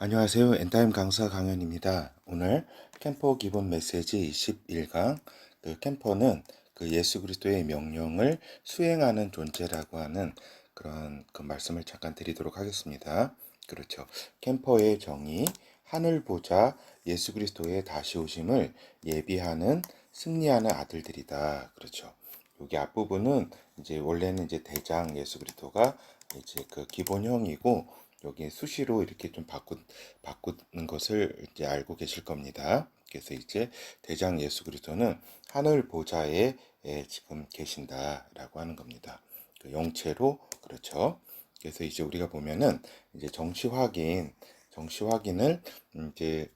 안녕하세요. 엔타임 강사 강연입니다. 오늘 캠퍼 기본 메시지 21강 캠퍼는 예수 그리스도의 명령을 수행하는 존재라고 하는 그런 말씀을 잠깐 드리도록 하겠습니다. 그렇죠. 캠퍼의 정의, 하늘 보자 예수 그리스도의 다시 오심을 예비하는 승리하는 아들들이다. 그렇죠. 여기 앞부분은 이제 원래는 이제 대장 예수 그리스도가 이제 기본형이고 여기 수시로 이렇게 좀 바꾸는 것을 이제 알고 계실 겁니다. 그래서 이제 대장 예수 그리스도는 하늘 보좌에 지금 계신다라고 하는 겁니다. 영체로 그렇죠. 그래서 이제 우리가 보면은 이제 정시 확인을 이제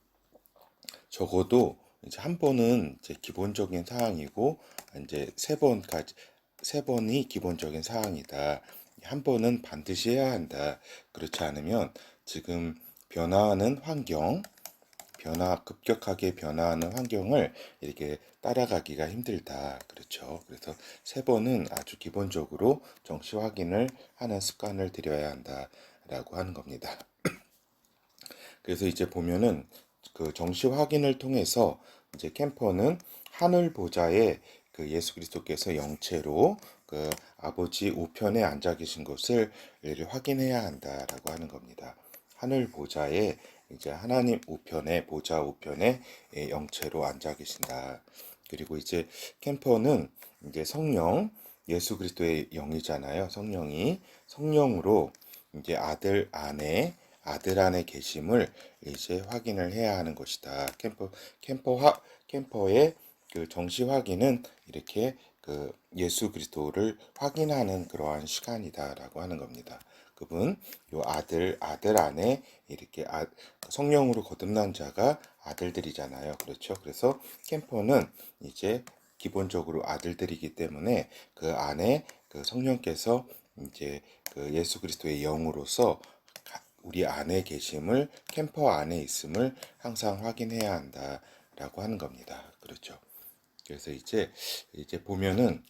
적어도 이제 한 번은 이제 기본적인 사항이고 이제 세 번이 기본적인 사항이다. 한 번은 반드시 해야 한다. 그렇지 않으면 지금 변화하는 환경, 급격하게 변화하는 환경을 이렇게 따라가기가 힘들다. 그렇죠. 그래서 세 번은 아주 기본적으로 정시 확인을 하는 습관을 들여야 한다라고 하는 겁니다. 그래서 이제 보면은 정시 확인을 통해서 이제 캠퍼는 하늘 보좌에 예수 그리스도께서 영체로 아버지 우편에 앉아 계신 것을 확인해야 한다라고 하는 겁니다. 하늘 보좌에 이제 하나님 우편에 보좌 우편에 영체로 앉아 계신다. 그리고 이제 캠퍼는 이제 성령 예수 그리스도의 영이잖아요. 성령으로 이제 아들 안에 계심을 이제 확인을 해야 하는 것이다. 캠퍼의 정시 확인은 이렇게 예수 그리스도를 확인하는 그러한 시간이다라고 하는 겁니다. 그분 요 아들 안에 이렇게 성령으로 거듭난 자가 아들들이잖아요. 그렇죠? 그래서 캠퍼는 이제 기본적으로 아들들이기 때문에 그 안에 성령께서 이제 예수 그리스도의 영으로서 우리 안에 계심을 캠퍼 안에 있음을 항상 확인해야 한다라고 하는 겁니다. 그렇죠. 그래서 이제 보면은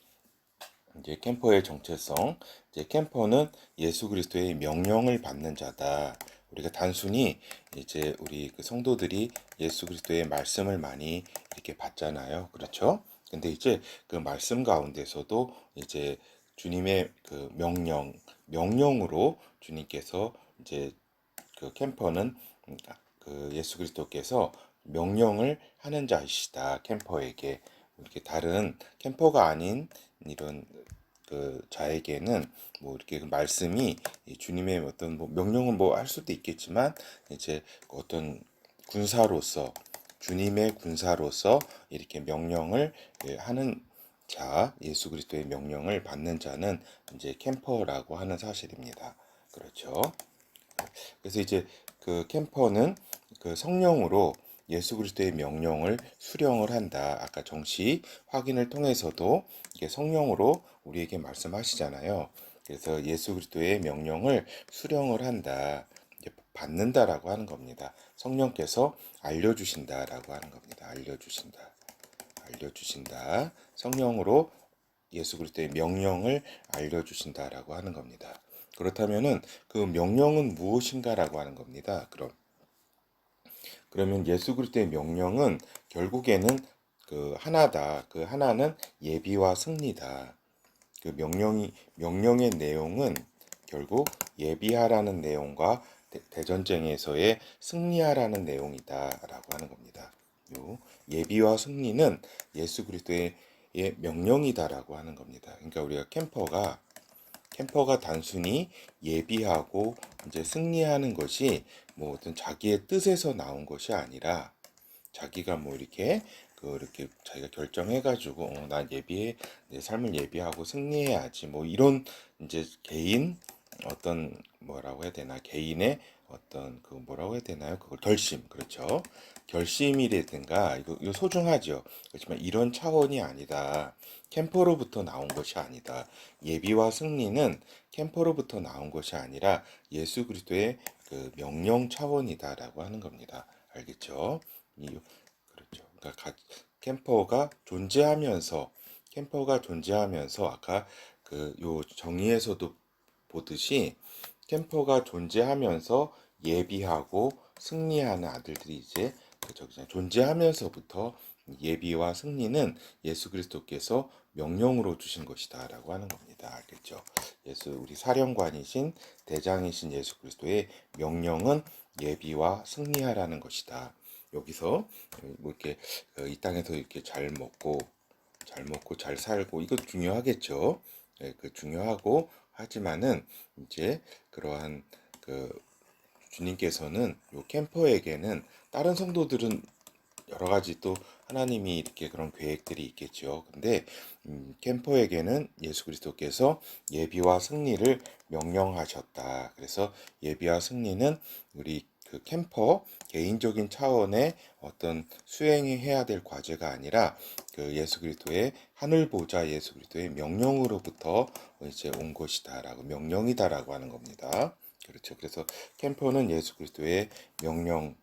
이제 캠퍼의 정체성, 이제 캠퍼는 예수 그리스도의 명령을 받는 자다. 우리가 단순히 이제 우리 성도들이 예수 그리스도의 말씀을 많이 이렇게 받잖아요. 그렇죠? 근데 이제 그 말씀 가운데서도 이제 주님의 명령으로 주님께서 이제 캠퍼는 예수 그리스도께서 명령을 하는 자이시다. 캠퍼에게 이렇게 다른 캠퍼가 아닌 이런 자에게는 뭐 이렇게 말씀이 주님의 어떤 뭐 명령은 뭐 할 수도 있겠지만 이제 어떤 군사로서 주님의 군사로서 이렇게 명령을 하는 자, 예수 그리스도의 명령을 받는 자는 이제 캠퍼라고 하는 사실입니다. 그렇죠. 그래서 이제 캠퍼는 성령으로 예수 그리스도의 명령을 수령을 한다. 아까 정시 확인을 통해서도 이게 성령으로 우리에게 말씀하시잖아요. 그래서 예수 그리스도의 명령을 수령을 한다. 이제 받는다라고 하는 겁니다. 성령께서 알려주신다라고 하는 겁니다. 알려주신다. 성령으로 예수 그리스도의 명령을 알려주신다라고 하는 겁니다. 그렇다면은 그 명령은 무엇인가라고 하는 겁니다. 그러면 예수 그리스도의 명령은 결국에는 하나다. 그 하나는 예비와 승리다. 명령의 내용은 결국 예비하라는 내용과 대전쟁에서의 승리하라는 내용이다라고 하는 겁니다. 요 예비와 승리는 예수 그리스도의 명령이다라고 하는 겁니다. 그러니까 우리가 캠퍼가 단순히 예비하고 이제 승리하는 것이 뭐 어떤 자기의 뜻에서 나온 것이 아니라 자기가 뭐 이렇게 자기가 결정해가지고 난 예비해 내 삶을 예비하고 승리해야지 뭐 이런 이제 개인 어떤 뭐라고 해야 되나 개인의 어떤 뭐라고 해야 되나요? 그걸 결심 그렇죠. 결심이라든가 이거 소중하죠. 그렇지만 이런 차원이 아니다. 캠퍼로부터 나온 것이 아니다. 예비와 승리는 캠퍼로부터 나온 것이 아니라 예수 그리스도의 명령 차원이다라고 하는 겁니다. 알겠죠? 그렇죠. 그러니까 캠퍼가 존재하면서 아까 요 정의에서도 보듯이 캠퍼가 존재하면서 예비하고 승리하는 아들들이 이제 존재하면서부터 예비와 승리는 예수 그리스도께서 명령으로 주신 것이다라고 하는 겁니다. 알겠죠? 우리 사령관이신 대장이신 예수 그리스도의 명령은 예비와 승리하라는 것이다. 여기서 뭐 이렇게 이 땅에서 이렇게 잘 먹고 잘 살고 이거 중요하겠죠. 그 중요하고 하지만은 이제 그러한 그 주님께서는 요 캠퍼에게는 다른 성도들은 여러 가지 또 하나님이 이렇게 그런 계획들이 있겠죠. 근데 캠퍼에게는 예수 그리스도께서 예비와 승리를 명령하셨다. 그래서 예비와 승리는 우리 그 캠퍼 개인적인 차원의 어떤 수행해야 될 과제가 아니라 그 예수 그리스도의 하늘 보좌 예수 그리스도의 명령으로부터 이제 온 것이다라고 명령이다라고 하는 겁니다. 그렇죠. 그래서 캠퍼는 예수 그리스도의 명령,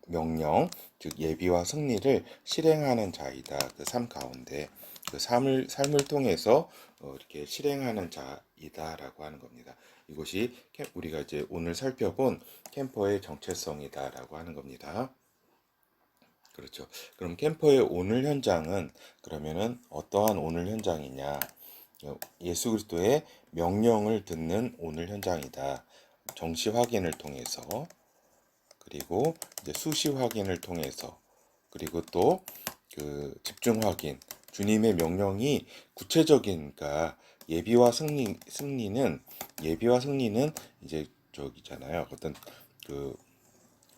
즉 예비와 승리를 실행하는 자이다. 그 삶 가운데 그 삶을 통해서 이렇게 실행하는 자이다라고 하는 겁니다. 이것이 우리가 이제 오늘 살펴본 캠퍼의 정체성이다라고 하는 겁니다. 그렇죠. 그럼 캠퍼의 오늘 현장은 그러면은 어떠한 오늘 현장이냐? 예수 그리스도의 명령을 듣는 오늘 현장이다. 정시 확인을 통해서 그리고 이제 수시 확인을 통해서 그리고 또 그 집중 확인 주님의 명령이 구체적인 그러니까 예비와 승리는 이제 저기잖아요. 어떤 그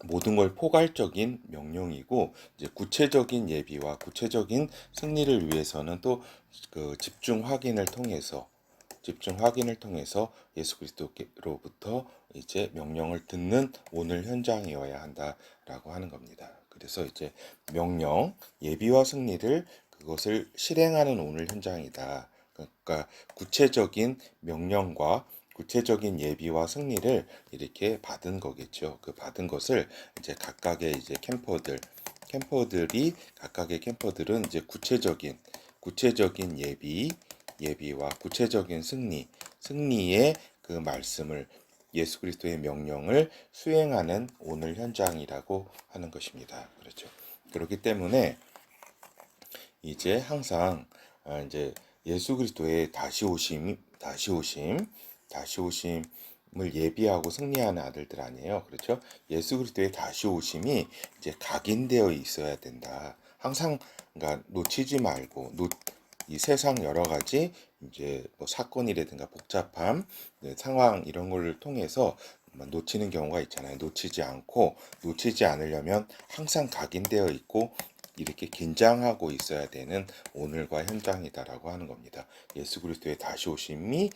모든 걸 포괄적인 명령이고 이제 구체적인 예비와 구체적인 승리를 위해서는 또 그 집중 확인을 통해서 예수 그리스도로부터 이제 명령을 듣는 오늘 현장이어야 한다라고 하는 겁니다. 그래서 이제 명령, 예비와 승리를 그것을 실행하는 오늘 현장이다. 그러니까 구체적인 명령과 구체적인 예비와 승리를 이렇게 받은 거겠죠. 그 받은 것을 이제 각각의 캠퍼들은 이제 구체적인 예비와 구체적인 승리의 그 말씀을 예수 그리스도의 명령을 수행하는 오늘 현장이라고 하는 것입니다. 그렇죠. 그렇기 때문에 이제 항상 이제 예수 그리스도의 다시 오심을 예비하고 승리하는 아들들 아니에요. 그렇죠? 예수 그리스도의 다시 오심이 이제 각인되어 있어야 된다. 항상 그러니까 놓치지 말고 이 세상 여러 가지 이제 뭐 사건이라든가 복잡함, 네, 상황 이런 거를 통해서 놓치는 경우가 있잖아요. 놓치지 않으려면 항상 각인되어 있고 이렇게 긴장하고 있어야 되는 오늘과 현장이다라고 하는 겁니다. 예수 그리스도의 다시 오심이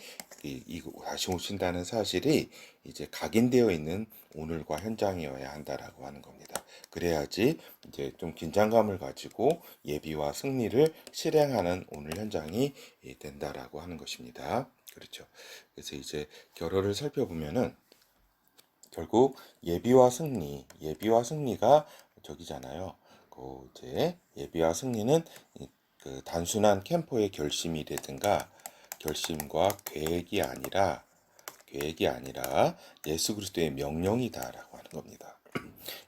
다시 오신다는 사실이 이제 각인되어 있는 오늘과 현장이어야 한다라고 하는 겁니다. 그래야지 이제 좀 긴장감을 가지고 예비와 승리를 실행하는 오늘 현장이 된다라고 하는 것입니다. 그렇죠. 그래서 이제 결어를 살펴보면은 결국 예비와 승리가 저기잖아요. 그 이제 예비와 승리는 그 단순한 캠퍼의 결심과 계획이 아니라 예수 그리스도의 명령이다라고 하는 겁니다.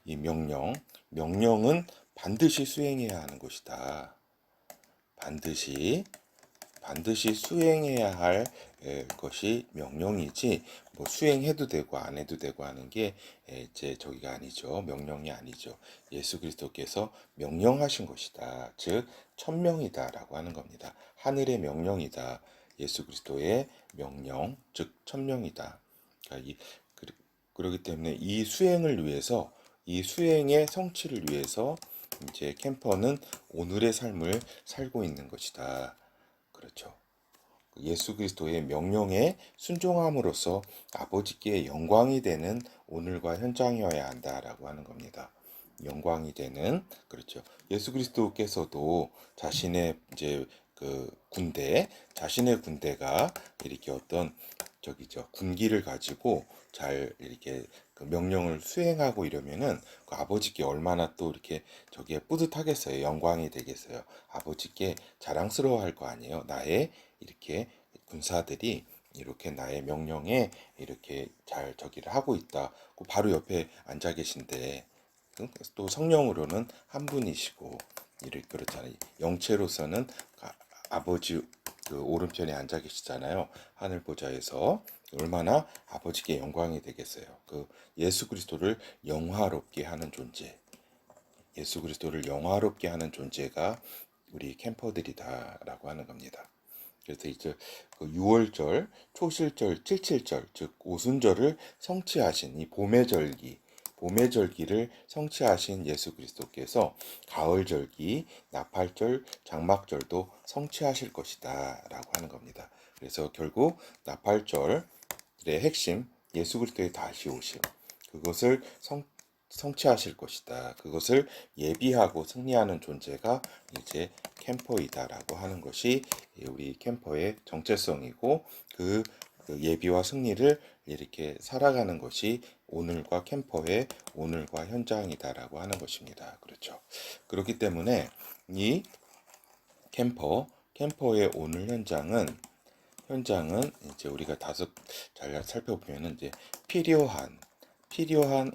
이 명령은 반드시 수행해야 하는 것이다. 반드시 수행해야 할 것이 명령이지 뭐 수행해도 되고 안 해도 되고 하는 게 이제 저기가 아니죠. 명령이 아니죠. 예수 그리스도께서 명령하신 것이다. 즉 천명이다라고 하는 겁니다. 하늘의 명령이다. 예수 그리스도의 명령, 즉 천명이다. 그러니까 그러기 때문에 이 수행의 성취를 위해서 이제 캠퍼는 오늘의 삶을 살고 있는 것이다. 그렇죠. 예수 그리스도의 명령에 순종함으로써 아버지께 영광이 되는 오늘과 현장이어야 한다라고 하는 겁니다. 영광이 되는 그렇죠. 예수 그리스도께서도 자신의 군대가 이렇게 어떤 군기를 가지고 잘 이렇게 그 명령을 수행하고 이러면은 그 아버지께 얼마나 또 이렇게 저기에 뿌듯하겠어요. 영광이 되겠어요. 아버지께 자랑스러워할 거 아니에요. 나의 이렇게 군사들이 이렇게 나의 명령에 이렇게 잘 저기를 하고 있다. 바로 옆에 앉아 계신데 또 성령으로는 한 분이시고 이렇게 그렇잖아요. 영체로서는 아버지 그 오른편에 앉아 계시잖아요. 하늘 보좌에서 얼마나 아버지께 영광이 되겠어요. 그 예수 그리스도를 영화롭게 하는 존재, 예수 그리스도를 영화롭게 하는 존재가 우리 캠퍼들이다라고 하는 겁니다. 그래서 이제 그 6월절, 초실절, 칠칠절, 즉 오순절을 성취하신 이 봄의 절기를 성취하신 예수 그리스도께서 가을절기, 나팔절, 장막절도 성취하실 것이다라고 하는 겁니다. 그래서 결국 나팔절의 핵심, 예수 그리스도의 다시 오심, 그것을 성취하실 것이다. 그것을 예비하고 승리하는 존재가 이제 캠퍼이다라고 하는 것이 우리 캠퍼의 정체성이고 그 예비와 승리를 이렇게 살아가는 것이 오늘과 캠퍼의 오늘과 현장이다라고 하는 것입니다. 그렇죠. 그렇기 때문에 이 캠퍼의 오늘 현장은 이제 우리가 잘 살펴보면 이제 필요한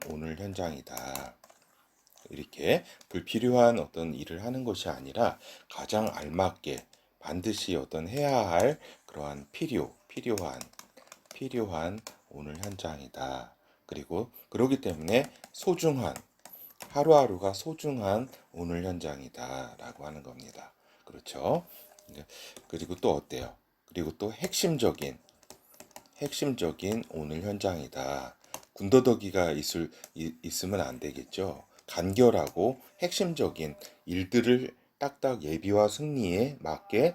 오늘 현장이다. 이렇게 불필요한 어떤 일을 하는 것이 아니라 가장 알맞게 반드시 어떤 해야 할 그러한 필요한 오늘 현장이다. 그리고 그러기 때문에 하루하루가 소중한 오늘 현장이다라고 하는 겁니다. 그렇죠? 그리고 또 어때요? 그리고 또 핵심적인 오늘 현장이다. 군더더기가 있으면 안 되겠죠. 간결하고 핵심적인 일들을 딱딱 예비와 승리에 맞게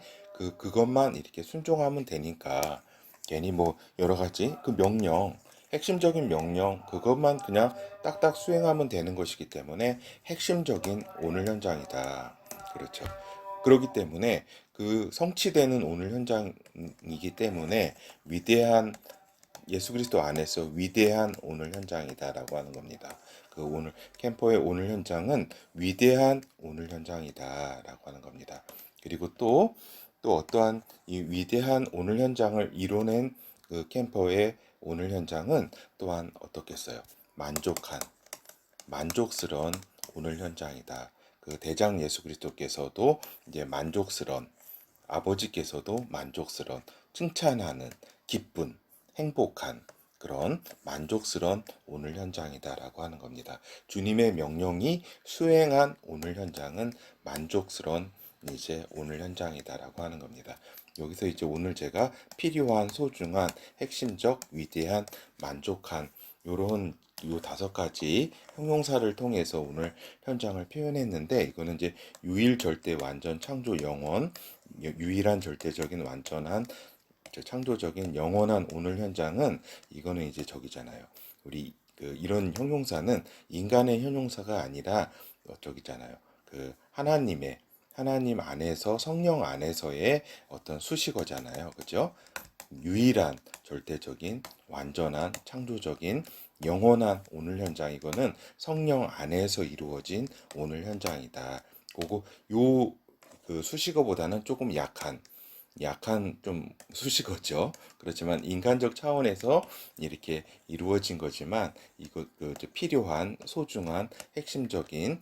그것만 이렇게 순종하면 되니까 괜히 뭐 여러 가지 핵심적인 명령 그것만 그냥 딱딱 수행하면 되는 것이기 때문에 핵심적인 오늘 현장이다. 그렇죠. 그렇기 때문에 그 성취되는 오늘 현장이기 때문에 위대한 예수 그리스도 안에서 위대한 오늘 현장이다라고 하는 겁니다. 그 오늘 캠퍼의 오늘 현장은 위대한 오늘 현장이다라고 하는 겁니다. 그리고 또 어떠한 이 위대한 오늘 현장을 이뤄낸 그 캠퍼의 오늘 현장은 또한 어떻겠어요? 만족스러운 오늘 현장이다. 그 대장 예수 그리스도께서도 이제 아버지께서도 만족스러운 칭찬하는 기쁜 행복한 그런 만족스러운 오늘 현장이다라고 하는 겁니다. 주님의 명령이 수행한 오늘 현장은 만족스러운 이제 오늘 현장이다라고 하는 겁니다. 여기서 이제 오늘 제가 필요한, 소중한, 핵심적, 위대한, 만족한 요런 요 5가지 형용사를 통해서 오늘 현장을 표현했는데 이거는 이제 유일 절대 완전 창조 영원 유일한 절대적인 완전한 창조적인 영원한 오늘 현장은 이거는 이제 저기잖아요. 우리 이런 형용사는 인간의 형용사가 아니라 저기잖아요. 하나님 안에서 성령 안에서의 어떤 수식어잖아요. 그죠? 유일한 절대적인 완전한 창조적인 영원한 오늘 현장 이거는 성령 안에서 이루어진 오늘 현장이다. 그거 그 수식어보다는 조금 약한 좀 수식어죠. 그렇지만 인간적 차원에서 이렇게 이루어진 거지만 이거 필요한 소중한 핵심적인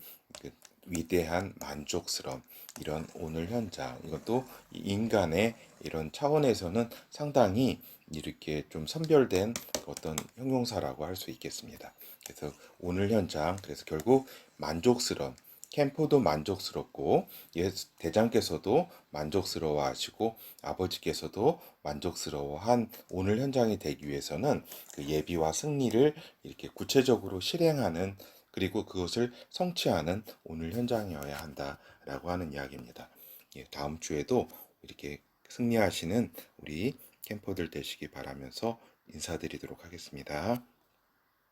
위대한 만족스러움 이런 오늘 현장 이것도 인간의 이런 차원에서는 상당히 이렇게 좀 선별된 어떤 형용사라고 할 수 있겠습니다. 그래서 오늘 현장 그래서 결국 만족스러운 캠퍼도 만족스럽고 대장께서도 만족스러워하시고 아버지께서도 만족스러워한 오늘 현장이 되기 위해서는 그 예비와 승리를 이렇게 구체적으로 실행하는 그리고 그것을 성취하는 오늘 현장이어야 한다라고 하는 이야기입니다. 다음 주에도 이렇게 승리하시는 우리 캠퍼들 되시기 바라면서 인사드리도록 하겠습니다.